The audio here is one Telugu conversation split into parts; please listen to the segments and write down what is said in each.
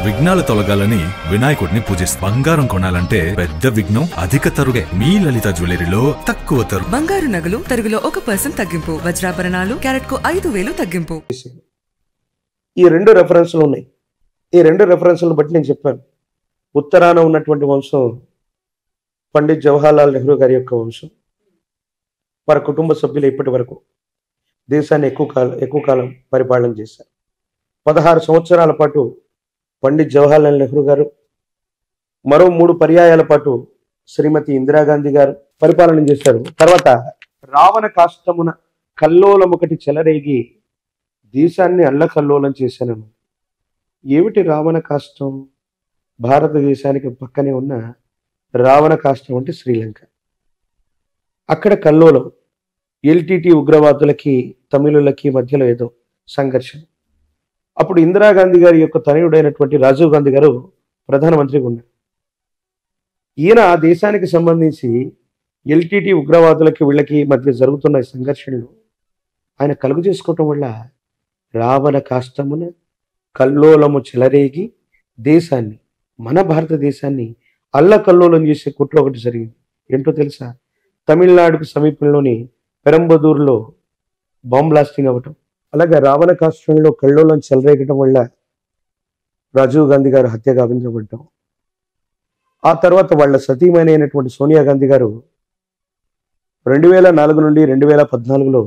విఘ్నాలు తొలగాలని వినాయకుడిని పూజిస్తారు. బంగారం కొనాలంటే పెద్ద విఘ్నం అధిక తరుగే. మీ లలిత జ్యువెలరీలో తక్కువ తరుగు. బంగారు నగలు తరుగులో 1% తగ్గింపు. వజ్రాభరణాలు క్యారెట్ కు 5,000 తగ్గింపు. ఈ రెండు రెఫరెన్స్లు ఉన్నాయి. ఈ రెండు రెఫరెన్స్లను బట్టి నేను చెప్పాను. ఉత్తరాన ఉన్నటువంటి వంశం పండిత్ జవహర్లాల్ నెహ్రూ గారి యొక్క వంశం. వారి కుటుంబ సభ్యులు ఇప్పటి వరకు దేశాన్ని ఎక్కువ కాలం పరిపాలన చేశారు. 16 సంవత్సరాల పాటు పండిత్ జవహర్లాల్ నెహ్రూ గారు, మరో 3 పర్యాయాల పాటు శ్రీమతి ఇందిరాగాంధీ గారు పరిపాలన చేశారు. తర్వాత రావణ కాష్టమున కల్లోలం ఒకటి చెలరేగి దేశాన్ని అల్లకల్లోలం చేశాను. ఏమిటి రావణ కాష్టం? భారతదేశానికి పక్కనే ఉన్న రావణ కాష్టం అంటే శ్రీలంక. అక్కడ కల్లోలం, ఎల్టీటీ ఉగ్రవాదులకి తమిళులకి మధ్యలో ఏదో సంఘర్షణ. అప్పుడు ఇందిరాగాంధీ గారి యొక్క తనయుడైనటువంటి రాజీవ్ గాంధీ గారు ప్రధానమంత్రిగా ఉన్నారు. ఈయన ఆ దేశానికి సంబంధించి ఎల్టీటీ ఉగ్రవాదులకి వీళ్ళకి మధ్య జరుగుతున్న సంఘర్షణలు ఆయన కలుగు చేసుకోవటం వల్ల రావణ కాష్టమున కల్లోలము చెలరేగి దేశాన్ని, మన భారతదేశాన్ని అల్లకల్లోలం చేసే కుట్ర ఒకటి జరిగింది. ఏంటో తెలుసా? తమిళనాడుకు సమీపంలోని పెరంబదూరులో బాంబ్ బ్లాస్టింగ్ అవ్వటం. అలాగే రావణ కాష్టంలో కల్లోలం చెలరేగటం వల్ల రాజీవ్ గాంధీ గారు హత్య గావించబడ్డం. ఆ తర్వాత వాళ్ళ సతీమణి సోనియా గాంధీ గారు 2004 నుండి 2014లో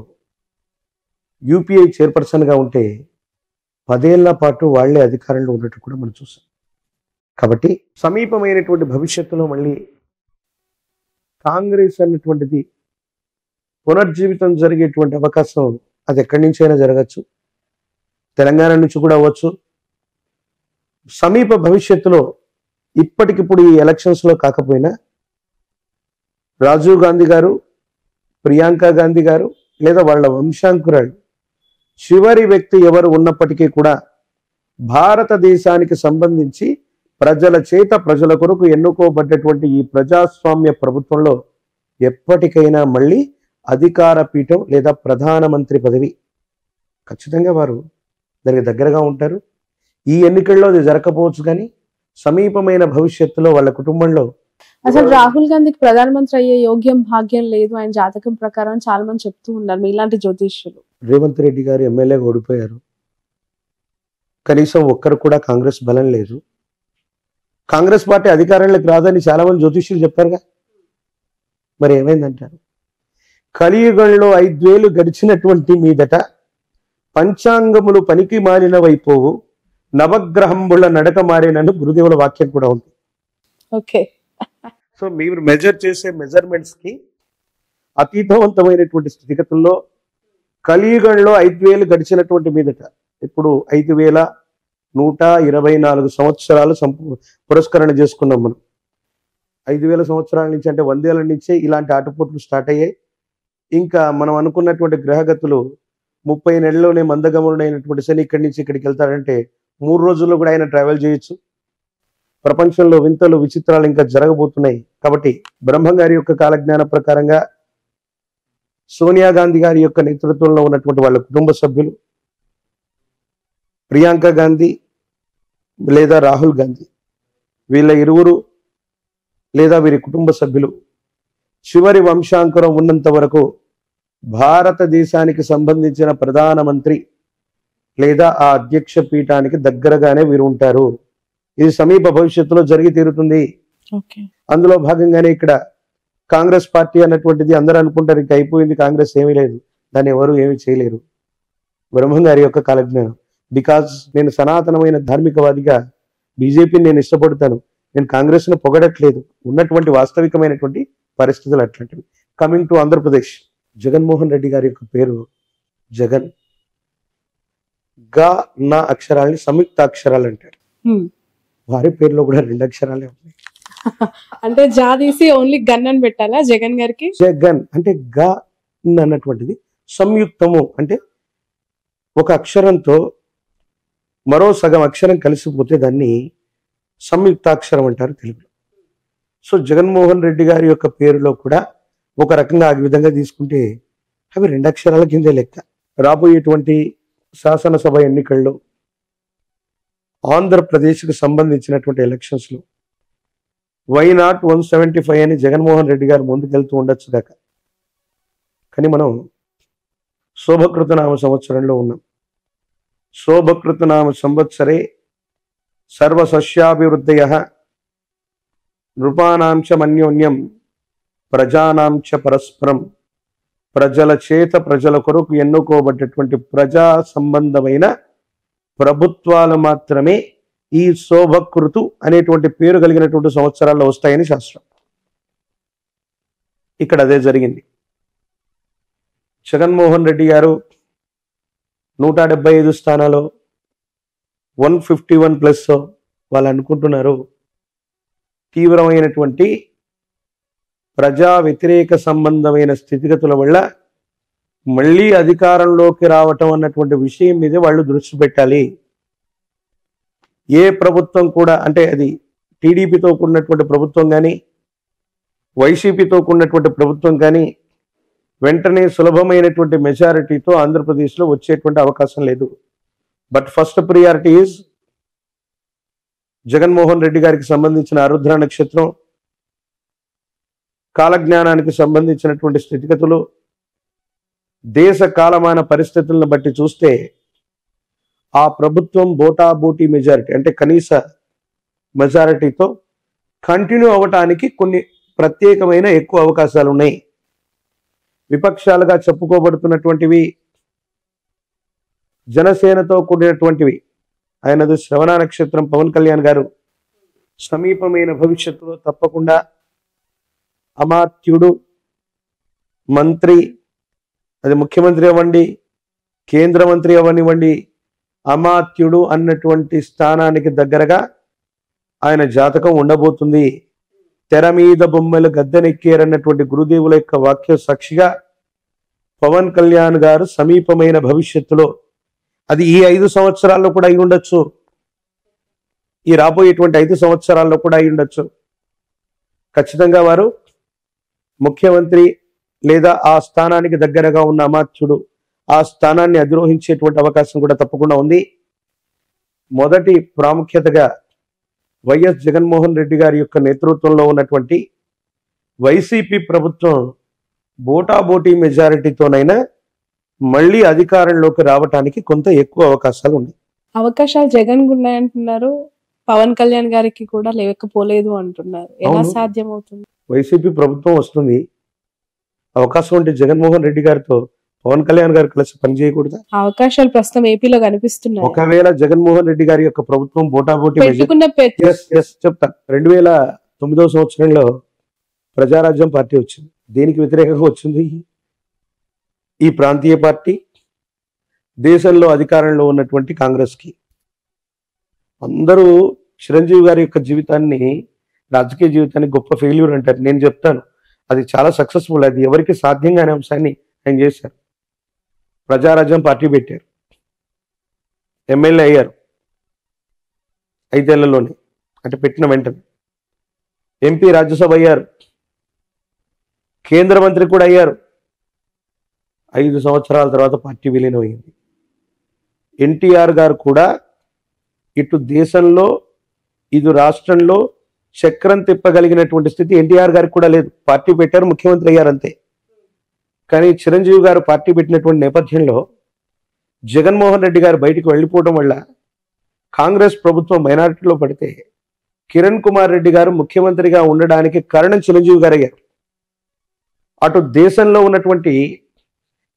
యూపీఐ చైర్పర్సన్గా ఉంటే 10 ఏళ్ల పాటు వాళ్లే అధికారంలో ఉన్నట్టు కూడా మనం చూసాం. కాబట్టి సమీపమైనటువంటి భవిష్యత్తులో మళ్ళీ కాంగ్రెస్ అన్నటువంటిది పునర్జీవితం జరిగేటువంటి అవకాశం అది ఎక్కడి నుంచైనా జరగచ్చు. తెలంగాణ నుంచి కూడా అవ్వచ్చు. సమీప భవిష్యత్తులో ఇప్పటికిప్పుడు ఈ ఎలక్షన్స్లో కాకపోయినా రాజీవ్ గాంధీ గారు, ప్రియాంక గాంధీ గారు లేదా వాళ్ళ వంశాంకురాలు చివరి వ్యక్తి ఎవరు ఉన్నప్పటికీ కూడా భారతదేశానికి సంబంధించి ప్రజల చేత ప్రజల కొరకు ఎన్నుకోబడ్డటువంటి ఈ ప్రజాస్వామ్య ప్రభుత్వంలో ఎప్పటికైనా మళ్ళీ అధికార పీఠం లేదా ప్రధానమంత్రి పదవి ఖచ్చితంగా వారు దానికి దగ్గరగా ఉంటారు. ఈ ఎన్నికల్లో అది జరగకపోవచ్చు, కానీ సమీపమైన భవిష్యత్తులో వాళ్ళ కుటుంబంలో అసలు రాహుల్ గాంధీకి ప్రధానమంత్రి అయ్యే యోగ్యం భాగ్యం లేదు ఆయన జాతకం ప్రకారం చాలా మంది చెప్తూ ఉన్నారు మీలాంటి జ్యోతిష్యులు. రేవంత్ రెడ్డి గారు ఎమ్మెల్యేగా ఓడిపోయారు. కనీసం ఒక్కరు కూడా కాంగ్రెస్ బలం లేదు. కాంగ్రెస్ పార్టీ అధికారంలోకి రాదని చాలా మంది జ్యోతిష్యులు చెప్పారుగా. మరి ఏమైందంటారు? కలియుగంలో 5 ఏళ్లు గడిచినటువంటి మీదట పంచాంగములు పనికి మారినవైపోవు, నవగ్రహంబుల నడక మారినను గురుదేవుల వాక్యం కూడా ఉంది. ఓకే, సో మీరు మెజర్ చేసే మెజర్మెంట్స్ కి అతీతవంతమైనటువంటి స్థితిగతుల్లో కలియుగంలో 5 ఏళ్లు గడిచినటువంటి మీదట ఇప్పుడు 5,124 సంవత్సరాలు పురస్కరణ చేసుకున్నాం మనం. 5,000 సంవత్సరాల నుంచి అంటే 100 ఏళ్ల నుంచే ఇలాంటి ఆటపోట్లు స్టార్ట్ అయ్యాయి. ఇంకా మనం అనుకున్నటువంటి గ్రహగతులు 30 నెలల్లోనే మందగమనుడైనటువంటి శని ఇక్కడి నుంచి ఇక్కడికి వెళ్తాడంటే 3 రోజుల్లో కూడా ఆయన ట్రావెల్ చేయొచ్చు. ప్రపంచంలో వింతలు విచిత్రాలు ఇంకా జరగబోతున్నాయి. కాబట్టి బ్రహ్మం గారి యొక్క కాలజ్ఞాన ప్రకారంగా సోనియా గాంధీ గారి యొక్క నేతృత్వంలో ఉన్నటువంటి వాళ్ళ కుటుంబ సభ్యులు, ప్రియాంక గాంధీ లేదా రాహుల్ గాంధీ, వీళ్ళ ఇరువురు లేదా వీరి కుటుంబ సభ్యులు చివరి వంశాంకురం ఉన్నంత వరకు భారతదేశానికి సంబంధించిన ప్రధానమంత్రి లేదా ఆ అధ్యక్ష పీఠానికి దగ్గరగానే వీరు ఉంటారు. ఇది సమీప భవిష్యత్తులో జరిగి తీరుతుంది. అందులో భాగంగానే ఇక్కడ కాంగ్రెస్ పార్టీ అన్నటువంటిది అందరూ అనుకుంటారు ఇంకా అయిపోయింది, కాంగ్రెస్ ఏమీ లేదు, దాన్ని ఎవరు ఏమీ చేయలేరు. బ్రహ్మం గారి యొక్క కాలజ్ఞానం. బికాజ్ నేను సనాతనమైన ధార్మికవాదిగా బీజేపీని నేను ఇష్టపడతాను. నేను కాంగ్రెస్ ను పొగడట్లేదు, ఉన్నటువంటి వాస్తవికమైనటువంటి పరిస్థితులు అట్లాంటివి. కమింగ్ టు ఆంధ్రప్రదేశ్, జగన్మోహన్ రెడ్డి గారి యొక్క పేరు జగన్. గా నా అక్షరాలని సంయుక్త అక్షరాలు అంటారు. వారి పేరులో కూడా 2 అక్షరాలే ఉన్నాయి. అంటే జా తీసి ఓన్లీ గన్ అని పెట్టాలా జగన్ గారికి? జగన్ అంటే గా అన్నటువంటిది సంయుక్తము, అంటే ఒక అక్షరంతో మరో సగం అక్షరం కలిసిపోతే దాన్ని సంయుక్తాక్షరం అంటారు తెలుగులో. సో జగన్మోహన్ రెడ్డి గారి యొక్క పేరులో కూడా ఒక రకంగా ఆ విధంగా తీసుకుంటే అవి 2 అక్షరాల కిందే లెక్క. రాబోయేటువంటి శాసనసభ ఎన్నికల్లో ఆంధ్రప్రదేశ్కి సంబంధించినటువంటి ఎలక్షన్స్లో వై నాట్ 175 అని జగన్మోహన్ రెడ్డి గారు ముందుకెళ్తూ ఉండొచ్చు దాకా. కానీ మనం శోభకృతనామ సంవత్సరంలో ఉన్నాం. శోభకృతనామ సంవత్సరే సర్వసస్యాభివృద్ధయ నృపానాంచ మన్యోన్యం ప్రజానాంచ పరస్పరం. ప్రజల చేత ప్రజల కొరకు ఎన్నుకోబడ్డటువంటి ప్రజా సంబంధమైన ప్రభుత్వాలు మాత్రమే ఈ శోభకృతు అనేటువంటి పేరు కలిగినటువంటి సంవత్సరాల్లో వస్తాయని శాస్త్రం. ఇక్కడ అదే జరిగింది. జగన్మోహన్ రెడ్డి గారు 175 స్థానాలు 151+ వాళ్ళు అనుకుంటున్నారు. తీవ్రమైనటువంటి ప్రజా వ్యతిరేక సంబంధమైన స్థితిగతుల వల్ల మళ్ళీ అధికారంలోకి రావటం అన్నటువంటి విషయం మీద వాళ్ళు దృష్టి పెట్టాలి. ఏ ప్రభుత్వం కూడా, అంటే అది టీడీపీతో కూడినటువంటి ప్రభుత్వం కానీ వైసీపీతో కూడినటువంటి ప్రభుత్వం కానీ వెంటనే సులభమైనటువంటి మెజారిటీతో ఆంధ్రప్రదేశ్లో వచ్చేటువంటి అవకాశం లేదు. But first priority is Jaganmohan Reddy గారికి సంబంధించిన ఆరుద్ర నక్షత్రం, కాలజ్ఞానానికి సంబంధించినటువంటి స్థితిగతులు, దేశ కాలమాన పరిస్థితులను బట్టి చూస్తే ఆ ప్రభుత్వం బోటాబోటీ మెజారిటీ, అంటే కనీస మెజారిటీతో కంటిన్యూ అవ్వటానికి కొన్ని ప్రత్యేకమైన ఎక్కువ అవకాశాలు ఉన్నాయి. విపక్షాలుగా చెప్పుకోబడుతున్నటువంటివి జనసేనతో కూడినటువంటివి. ఆయనది శ్రవణ నక్షత్రం. పవన్ కళ్యాణ్ గారు సమీపమైన భవిష్యత్తులో తప్పకుండా అమాత్యుడు, మంత్రి, అది ముఖ్యమంత్రి అవ్వండి, కేంద్ర మంత్రి అవ్వనివ్వండి, అమాత్యుడు అన్నటువంటి స్థానానికి దగ్గరగా ఆయన జాతకం ఉండబోతుంది. తెర మీద బొమ్మలు గద్దెనెక్కారన్నటువంటి గురుదేవుల యొక్క వాక్య సాక్షిగా పవన్ కళ్యాణ్ గారు సమీపమైన భవిష్యత్తులో, అది ఈ 5 సంవత్సరాల్లో కూడా అయి ఉండొచ్చు, ఈ రాబోయేటువంటి 5 సంవత్సరాల్లో కూడా అయి ఉండొచ్చు, ఖచ్చితంగా వారు ముఖ్యమంత్రి లేదా ఆ స్థానానికి దగ్గరగా ఉన్న అమాత్యుడు ఆ స్థానాన్ని అధిరోహించేటువంటి అవకాశం కూడా తప్పకుండా ఉంది. మొదటి ప్రాముఖ్యతగా వైఎస్ జగన్మోహన్ రెడ్డి గారి యొక్క నేతృత్వంలో ఉన్నటువంటి వైసీపీ ప్రభుత్వం బోటాబోటీ మెజారిటీతోనైనా మళ్ళీ అధికారంలోకి రావటానికి కొంత ఎక్కువ అవకాశాలు ఉన్నాయి. అవకాశాలు జగన్ ఉన్నాయంటున్నారు, పవన్ కళ్యాణ్ గారికి కూడా లేకపోలేదు అంటున్నారు. ఎలా సాధ్యమవుతుంది? వైసీపీ ప్రభుత్వం వస్తుంది, అవకాశం ఉంటే జగన్మోహన్ రెడ్డి గారితో పవన్ కళ్యాణ్ గారు కలిసి పనిచేయకూడదా? అవకాశాలు ప్రస్తుతం ఏపీలో కనిపిస్తున్నాయి. ఒకవేళ జగన్మోహన్ రెడ్డి గారి యొక్క ప్రభుత్వం బోటాబోటీ చెప్తా, 2009 సంవత్సరంలో ప్రజారాజ్యం పార్టీ వచ్చింది. దేనికి వ్యతిరేకంగా వచ్చింది? ఈ ప్రాంతీయ పార్టీ దేశంలో అధికారంలో ఉన్నటువంటి కాంగ్రెస్కి. అందరూ చిరంజీవి గారి యొక్క జీవితాన్ని, రాజకీయ జీవితాన్ని గొప్ప ఫెయిల్యూర్ అంటారు. నేను చెప్తాను, అది చాలా సక్సెస్ఫుల్. అది ఎవరికి సాధ్యం కాని అంశాన్ని ఆయన చేశారు. ప్రజారాజ్యం పార్టీ పెట్టారు, ఎమ్మెల్యే అయ్యారు 5 ఏళ్లలోనే, అంటే పెట్టిన వెంటనే. ఎంపీ, రాజ్యసభ అయ్యారు, కేంద్ర మంత్రి కూడా అయ్యారు. 5 సంవత్సరాల తర్వాత పార్టీ విలీనం అయింది. ఎన్టీఆర్ గారు కూడా ఇటు దేశంలో ఇటు రాష్ట్రంలో చక్రం తిప్పగలిగినటువంటి స్థితి ఎన్టీఆర్ గారికి కూడా లేదు. పార్టీ పెట్టారు, ముఖ్యమంత్రి అయ్యారు అంతే. కానీ చిరంజీవి గారు పార్టీ పెట్టినటువంటి నేపథ్యంలో జగన్మోహన్ రెడ్డి గారు బయటికి వెళ్ళిపోవడం వల్ల కాంగ్రెస్ ప్రభుత్వం మైనారిటీలో పడితే కిరణ్ కుమార్ రెడ్డి గారు ముఖ్యమంత్రిగా ఉండడానికి కారణం చిరంజీవి గారు అయ్యారు. అటు దేశంలో ఉన్నటువంటి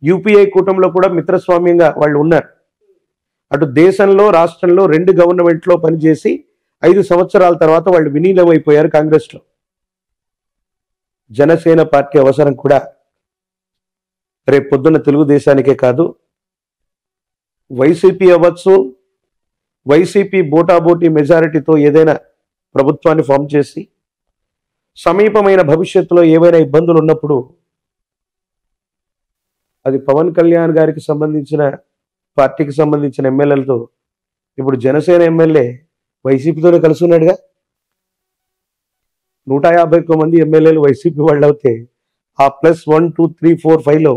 యూపీఐ కూటమిలో కూడా మిత్రస్వామ్యంగా వాళ్ళు ఉన్నారు. అటు దేశంలో రాష్ట్రంలో 2 గవర్నమెంట్లో పనిచేసి 5 సంవత్సరాల తర్వాత వాళ్ళు విలీనమైపోయారు కాంగ్రెస్లో. జనసేన పార్టీ అవసరం కూడా రేపు పొద్దున్న తెలుగుదేశానికే కాదు, వైసీపీ అవ్వచ్చు, వైసీపీ బోటాబోటీ మెజారిటీతో ఏదైనా ప్రభుత్వాన్ని ఫామ్ చేసి సమీపమైన భవిష్యత్తులో ఏవైనా ఇబ్బందులు ఉన్నప్పుడు అది పవన్ కళ్యాణ్ గారికి సంబంధించిన పార్టీకి సంబంధించిన ఎమ్మెల్యేలతో, ఇప్పుడు జనసేన ఎమ్మెల్యే వైసీపీతోనే కలిసి ఉన్నాడుగా. 151 మంది ఎమ్మెల్యేలు వైసీపీ వాళ్ళు అవుతే ఆ +1, 2, 3, 4, 5లో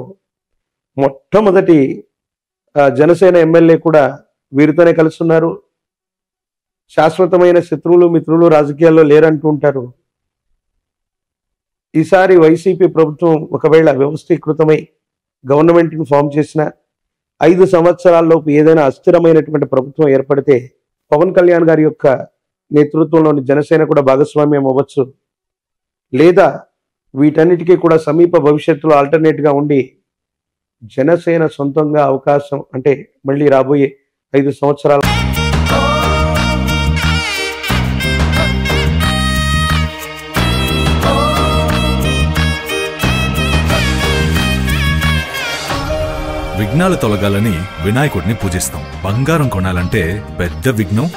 మొట్టమొదటి జనసేన ఎమ్మెల్యే కూడా వీరితోనే కలుస్తున్నారు. శాశ్వతమైన శత్రువులు మిత్రులు రాజకీయాల్లో లేరంటూ ఉంటారు. ఈసారి వైసీపీ ప్రభుత్వం ఒకవేళ వ్యవస్థీకృతమై గవర్నమెంట్ని ఫామ్ చేసిన 5 సంవత్సరాల్లోపు ఏదైనా అస్థిరమైనటువంటి ప్రభుత్వం ఏర్పడితే పవన్ కళ్యాణ్ గారి యొక్క నేతృత్వంలోని జనసేన కూడా భాగస్వామ్యం అవ్వచ్చు. లేదా వీటన్నిటికీ కూడా సమీప భవిష్యత్తులో ఆల్టర్నేట్గా ఉండి జనసేన సొంతంగా అవకాశం అంటే మళ్ళీ రాబోయే 5 సంవత్సరాల విఘ్నాలు తొలగాలని వినాయకుడిని పూజిస్తాం. బంగారం కొనాలంటే పెద్ద విఘ్నం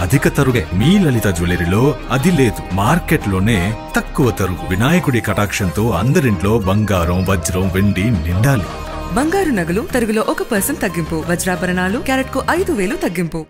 అధిక తరుగే. మీ లలిత జ్యువెలరీలో అది లేదు. మార్కెట్లోనే తక్కువ తరుగు. వినాయకుడి కటాక్షంతో అందరింట్లో బంగారం, వజ్రం, వెండి నిండాలి. బంగారు నగలు తరుగులో 1% తగ్గింపు. వజ్రాభరణాలు క్యారెట్ కు 5,000 తగ్గింపు.